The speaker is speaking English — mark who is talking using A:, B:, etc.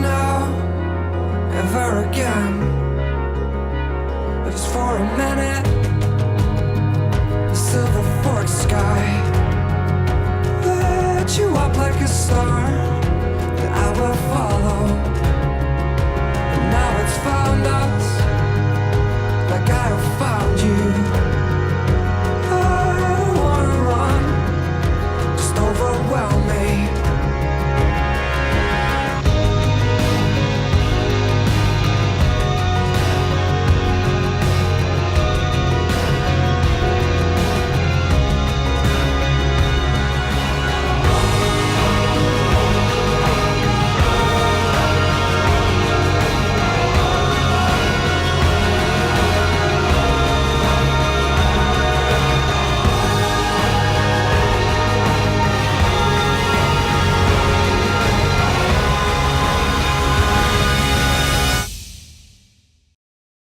A: now, ever again. But just for a minute, the silver forked sky lit you up like a star that I will follow.